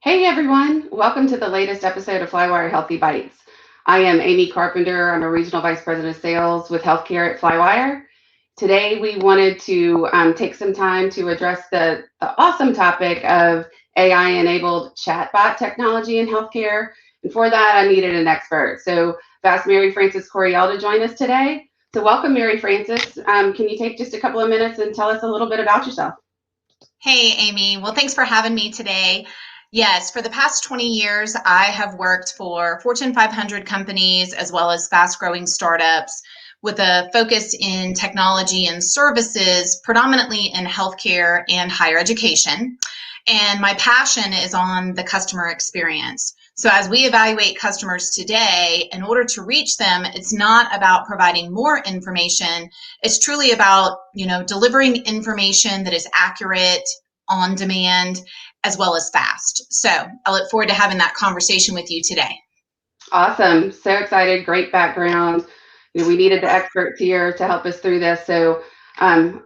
Hey everyone, welcome to the latest episode of Flywire Healthy Bites. I am Amy Carpenter. I'm a Regional Vice President of Sales with Healthcare at Flywire. Today we wanted to take some time to address the awesome topic of AI-enabled chatbot technology in healthcare. And for that, I needed an expert. So I've asked Mary Frances Coryell to join us today. So welcome, Mary Frances. Can you take just a couple of minutes and tell us a little bit about yourself? Hey, Amy. Well, thanks for having me today. Yes, for the past 20 years, I have worked for Fortune 500 companies as well as fast growing startups with a focus in technology and services, predominantly in healthcare and higher education. And my passion is on the customer experience. So as we evaluate customers today, in order to reach them, it's not about providing more information. It's truly about, delivering information that is accurate, on demand, as well as fast. So I look forward to having that conversation with you today. Awesome. So excited. Great background. We needed the experts here to help us through this. So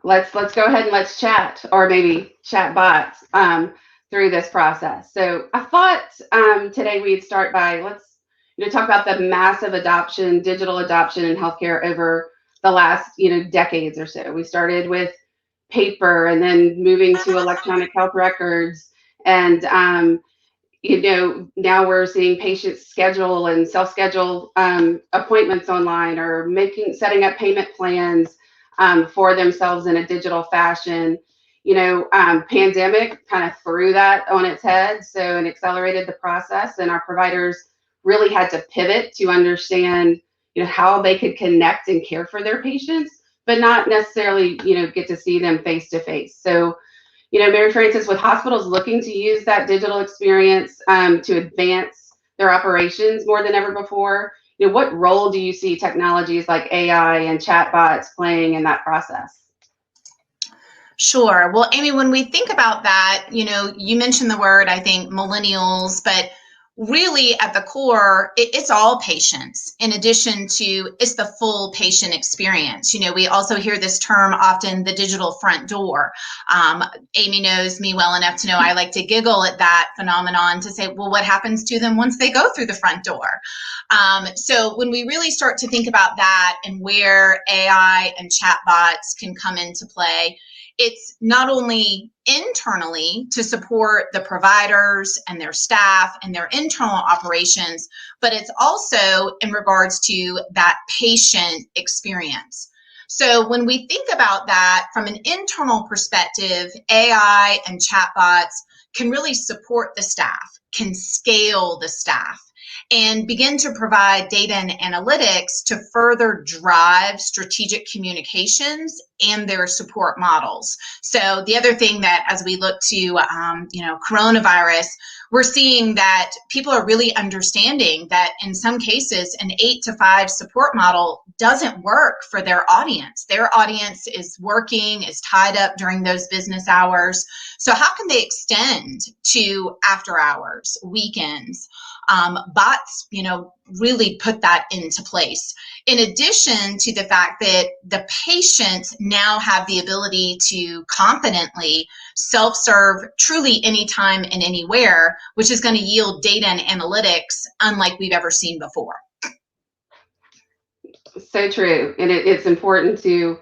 let's go ahead and let's chat, or maybe chat bots through this process. So I thought today we'd start by let's talk about the massive adoption, digital adoption in healthcare over the last decades or so. We started with paper and then moving to electronic health records and now we're seeing patients schedule and self-schedule appointments online or setting up payment plans for themselves in a digital fashion. Pandemic kind of threw that on its head, so it accelerated the process, and our providers really had to pivot to understand, how they could connect and care for their patients, but not necessarily, get to see them face to face. So Mary Frances, with hospitals looking to use that digital experience to advance their operations more than ever before, what role do you see technologies like AI and chatbots playing in that process? Sure. Well, Amy, when we think about that, you mentioned the word, I think, millennials, but really at the core, it's all patients. In addition to, it's the full patient experience. We also hear this term often, the digital front door. Amy knows me well enough to know I like to giggle at that phenomenon to say, well, what happens to them once they go through the front door? So when we really start to think about that and where AI and chatbots can come into play, it's not only internally to support the providers and their staff and their internal operations, but it's also in regards to that patient experience. So when we think about that from an internal perspective, AI and chatbots can really support the staff, can scale the staff, and begin to provide data and analytics to further drive strategic communications and their support models. So the other thing that as we look to, coronavirus, we're seeing that people are really understanding that in some cases, an 8 to 5 support model doesn't work for their audience. Their audience is working, is tied up during those business hours. So how can they extend to after hours, weekends? Bots, really put that into place. In addition to the fact that the patients now have the ability to confidently self-serve truly anytime and anywhere, which is going to yield data and analytics unlike we've ever seen before. So true, and it's important to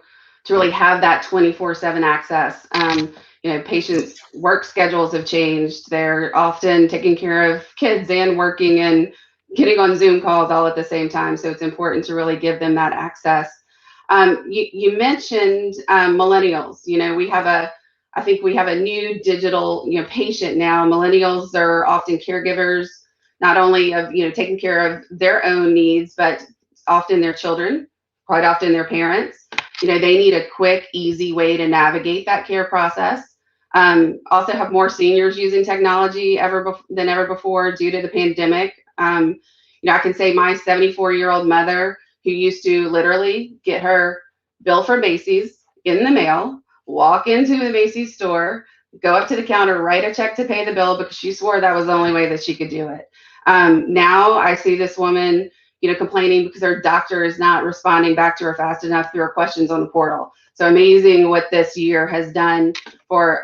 really have that 24/7 access. Patients' work schedules have changed. They're often taking care of kids and working and getting on Zoom calls all at the same time. So it's important to really give them that access. You mentioned millennials. I think we have a new digital, patient now. Millennials are often caregivers, not only of, taking care of their own needs, but often their children, quite often their parents. They need a quick, easy way to navigate that care process. Also have more seniors using technology than ever before due to the pandemic. I can say my 74-year-old mother, who used to literally get her bill from Macy's in the mail, walk into the Macy's store, go up to the counter, write a check to pay the bill because she swore that was the only way that she could do it. Now I see this woman, complaining because her doctor is not responding back to her fast enough through her questions on the portal. So amazing what this year has done for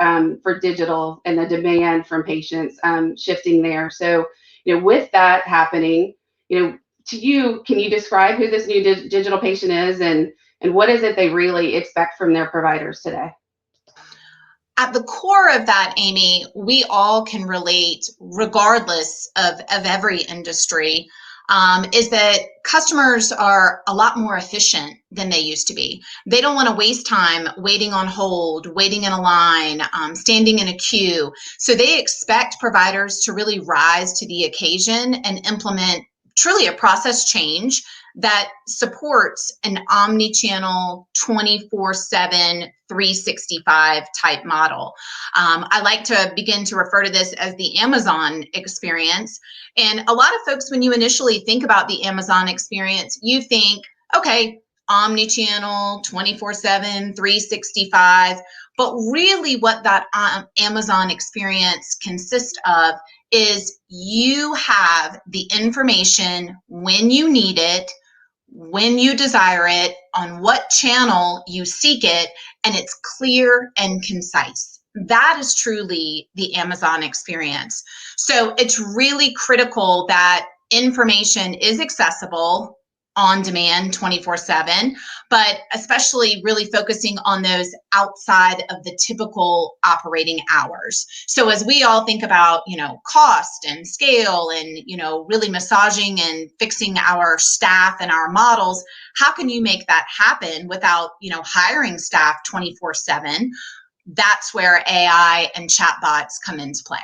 digital and the demand from patients shifting there. So, with that happening, to you, can you describe who this new digital patient is, and what is it they really expect from their providers today? At the core of that, Amy, we all can relate, regardless of every industry, is that customers are a lot more efficient than they used to be. They don't want to waste time waiting on hold, waiting in a line, standing in a queue. So they expect providers to really rise to the occasion and implement truly a process change that supports an omni-channel 24/7 365 type model. I like to begin to refer to this as the Amazon experience. And a lot of folks, when you initially think about the Amazon experience, you think, okay, omni-channel 24/7 365. But really what that Amazon experience consists of is you have the information when you need it, when you desire it, on what channel you seek it, and it's clear and concise. That is truly the Amazon experience. So it's really critical that information is accessible on demand 24/7, but especially really focusing on those outside of the typical operating hours. So as we all think about, cost and scale and, really massaging and fixing our staff and our models, how can you make that happen without, hiring staff 24/7? That's where AI and chatbots come into play.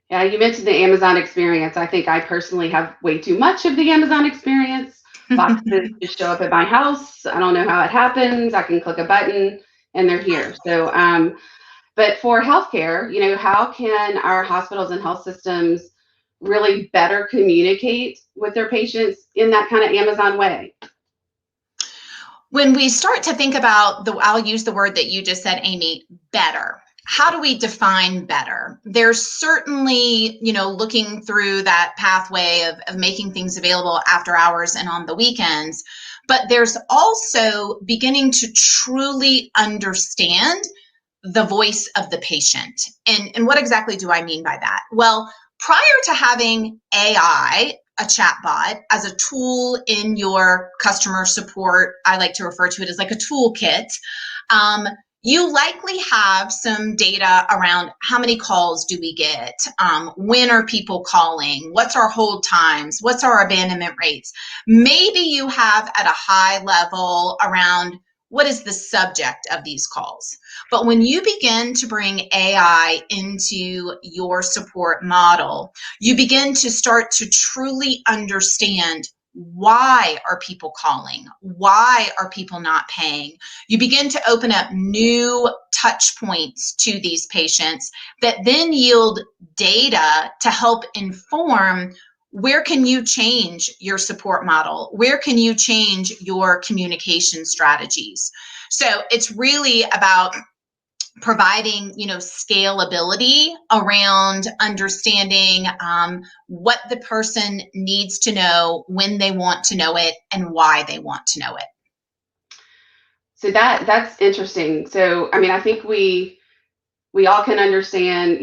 Yeah, you mentioned the Amazon experience. I think I personally have way too much of the Amazon experience. Boxes just show up at my house. I don't know how it happens. I can click a button and they're here. So, but for healthcare, how can our hospitals and health systems really better communicate with their patients in that kind of Amazon way? When we start to think about I'll use the word that you just said, Amy, better. How do we define better? There's certainly, looking through that pathway of making things available after hours and on the weekends, but there's also beginning to truly understand the voice of the patient. And what exactly do I mean by that? Well, prior to having AI, a chatbot, as a tool in your customer support, I like to refer to it as like a toolkit. You likely have some data around how many calls do we get? When are people calling? What's our hold times? What's our abandonment rates? Maybe you have at a high level around what is the subject of these calls. But when you begin to bring AI into your support model, you begin to start to truly understand, why are people calling? Why are people not paying? You begin to open up new touch points to these patients that then yield data to help inform, where can you change your support model? Where can you change your communication strategies? So it's really about providing, scalability around understanding what the person needs to know, when they want to know it, and why they want to know it. So that's interesting. So, I think we all can understand,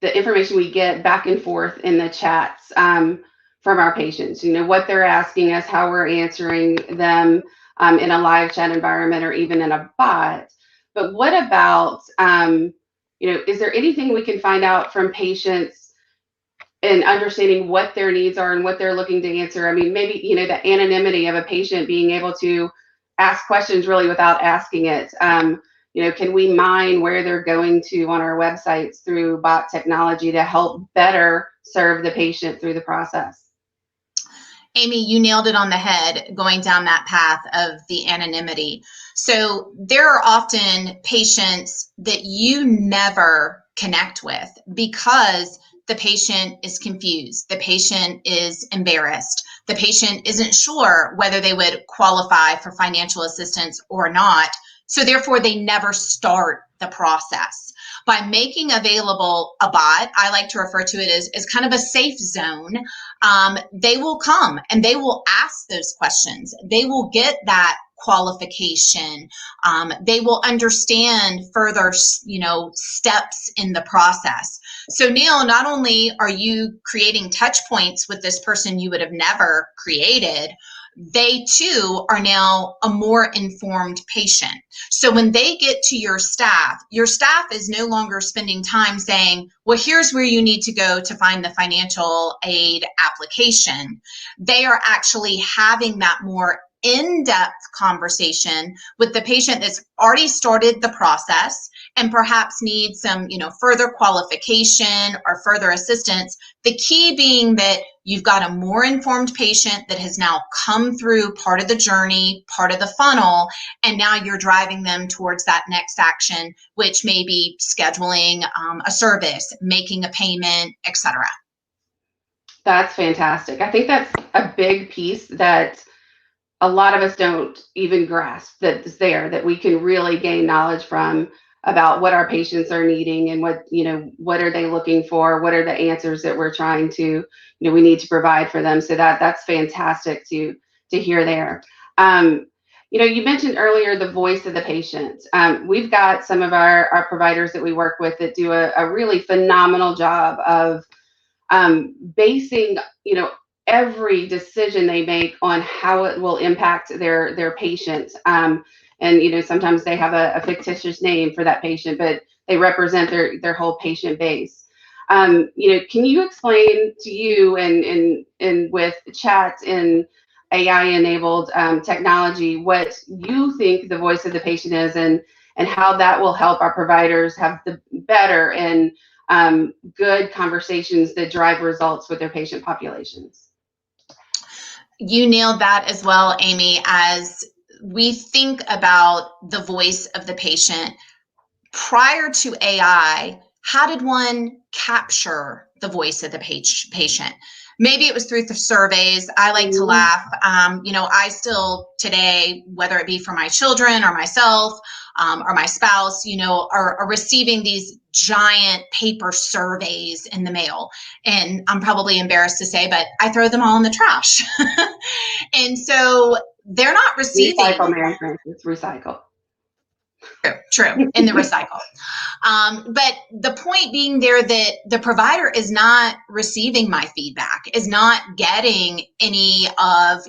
the information we get back and forth in the chats from our patients, what they're asking us, how we're answering them in a live chat environment or even in a bot. But what about, is there anything we can find out from patients in understanding what their needs are and what they're looking to answer? Maybe, the anonymity of a patient being able to ask questions really without asking it. Can we mine where they're going to on our websites through bot technology to help better serve the patient through the process? Amy, you nailed it on the head going down that path of the anonymity. So there are often patients that you never connect with because the patient is confused. The patient is embarrassed. The patient isn't sure whether they would qualify for financial assistance or not. So therefore, they never start the process. by making available a bot, I like to refer to it as kind of a safe zone. They will come and they will ask those questions. They will get that qualification. They will understand further, steps in the process. So Neil, not only are you creating touch points with this person you would have never created, they too are now a more informed patient. So when they get to your staff is no longer spending time saying, well, here's where you need to go to find the financial aid application. They are actually having that more in-depth conversation with the patient that's already started the process and perhaps needs some, further qualification or further assistance. The key being that you've got a more informed patient that has now come through part of the journey, part of the funnel, and now you're driving them towards that next action, which may be scheduling a service, making a payment, etc. That's fantastic. I think that's a big piece that a lot of us don't even grasp that is there, that we can really gain knowledge from about what our patients are needing and what are they looking for, what are the answers that we're trying to, we need to provide for them. So that's fantastic to hear there. You mentioned earlier the voice of the patient. We've got some of our providers that we work with that do a really phenomenal job of basing, every decision they make on how it will impact their patient. And sometimes they have a fictitious name for that patient, but they represent their whole patient base. Can you explain to you and with chat and AI enabled technology what you think the voice of the patient is and how that will help our providers have the better and good conversations that drive results with their patient populations? You nailed that as well, Amy. As we think about the voice of the patient, prior to AI, how did one capture the voice of the patient? Maybe it was through the surveys. I like to laugh. I still today, whether it be for my children or myself or my spouse, are receiving these giant paper surveys in the mail. And I'm probably embarrassed to say, but I throw them all in the trash. And so they're not receiving. Recycle, Mary Frances, recycle. True, in the recycle. But the point being there that the provider is not receiving my feedback, is not getting any of,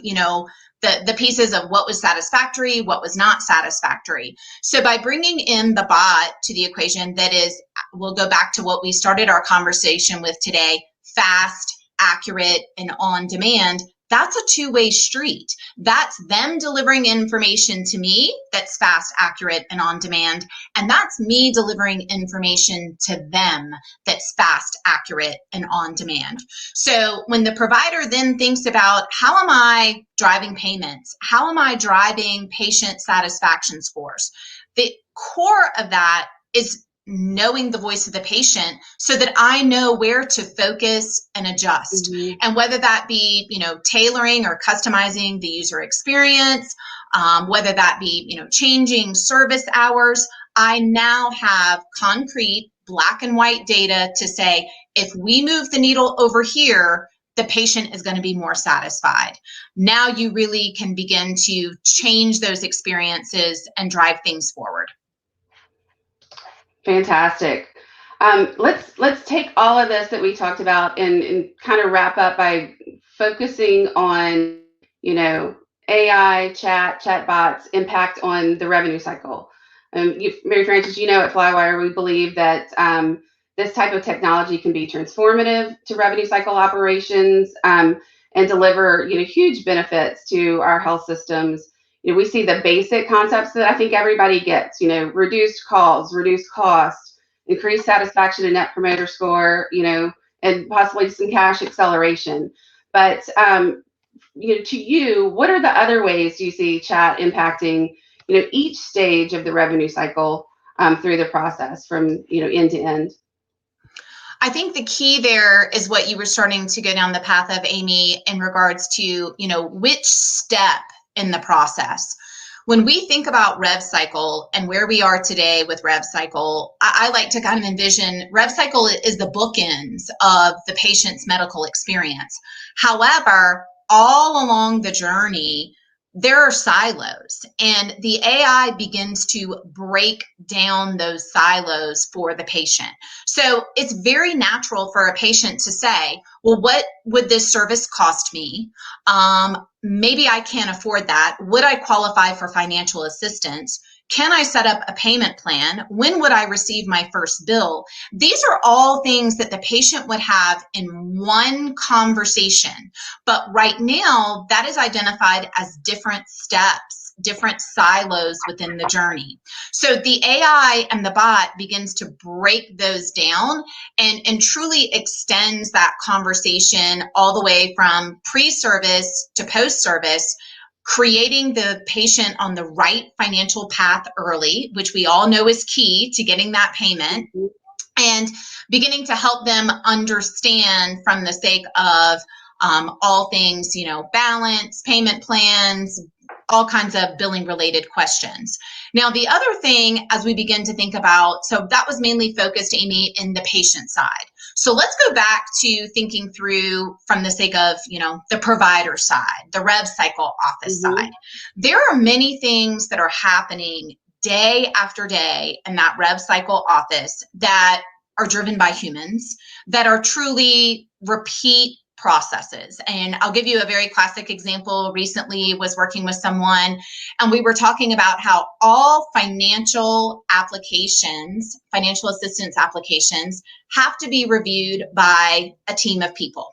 the pieces of what was satisfactory, what was not satisfactory. So by bringing in the bot to the equation, that is, we'll go back to what we started our conversation with today, fast, accurate, and on demand. That's a two-way street. That's them delivering information to me that's fast, accurate, and on demand. And that's me delivering information to them that's fast, accurate, and on demand. So when the provider then thinks about how am I driving payments? How am I driving patient satisfaction scores? The core of that is knowing the voice of the patient so that I know where to focus and adjust. Mm-hmm. And whether that be, tailoring or customizing the user experience, whether that be, changing service hours, I now have concrete black and white data to say, if we move the needle over here, the patient is going to be more satisfied. Now you really can begin to change those experiences and drive things forward. Fantastic. Let's take all of this that we talked about and kind of wrap up by focusing on, AI, chatbots impact on the revenue cycle. Mary Frances, at Flywire, we believe that this type of technology can be transformative to revenue cycle operations and deliver, huge benefits to our health systems. We see the basic concepts that I think everybody gets, reduced calls, reduced costs, increased satisfaction and net promoter score, and possibly some cash acceleration. But, to you, what are the other ways you see chat impacting, each stage of the revenue cycle through the process from, end to end? I think the key there is what you were starting to go down the path of, Amy, in regards to, which step in the process. when we think about rev cycle and where we are today with rev cycle, I like to kind of envision rev cycle is the bookends of the patient's medical experience. However, all along the journey, there are silos, and the AI begins to break down those silos for the patient. So it's very natural for a patient to say, well, what would this service cost me? Maybe I can't afford that. Would I qualify for financial assistance? Can I set up a payment plan? When would I receive my first bill? These are all things that the patient would have in one conversation. But right now, that is identified as different steps, different silos within the journey. So the AI and the bot begins to break those down and truly extends that conversation all the way from pre-service to post-service, creating the patient on the right financial path early, which we all know is key to getting that payment, and beginning to help them understand from the sake of all things, balance, payment plans, all kinds of billing related questions. Now, the other thing as we begin to think about, so that was mainly focused, Amy, in the patient side. So let's go back to thinking through from the sake of, the provider side, the rev cycle office side. There are many things that are happening day after day in that rev cycle office that are driven by humans, that are truly repeat processes. And I'll give you a very classic example. Recently was working with someone, and we were talking about how all financial applications, financial assistance applications, have to be reviewed by a team of people.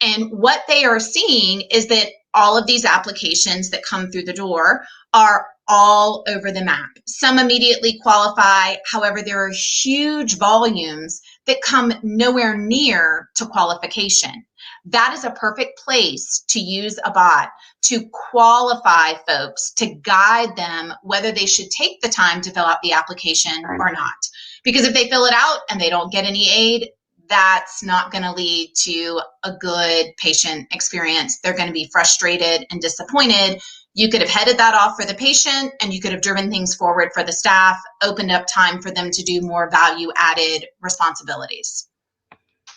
And what they are seeing is that all of these applications that come through the door are all over the map. Some immediately qualify. However, there are huge volumes that come nowhere near to qualification. That is a perfect place to use a bot to qualify folks, to guide them whether they should take the time to fill out the application or not. Because if they fill it out and they don't get any aid, that's not going to lead to a good patient experience. They're going to be frustrated and disappointed. You could have headed that off for the patient, and you could have driven things forward for the staff, opened up time for them to do more value-added responsibilities.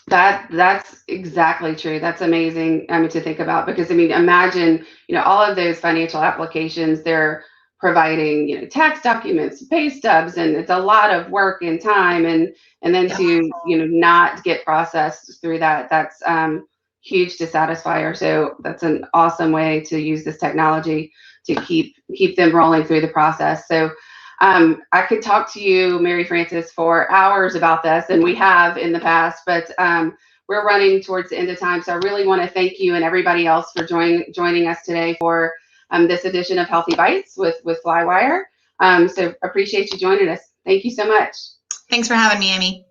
That's exactly true. That's amazing, to think about, because imagine, all of those financial applications, they're providing, tax documents, pay stubs, and it's a lot of work and time, and then to, not get processed through that, that's huge dissatisfier. So that's an awesome way to use this technology to keep them rolling through the process. So I could talk to you, Mary Frances, for hours about this, and we have in the past, but we're running towards the end of time. So I really want to thank you and everybody else for joining us today for this edition of Healthy Bites with Flywire. So appreciate you joining us. Thank you so much. Thanks for having me, Amy.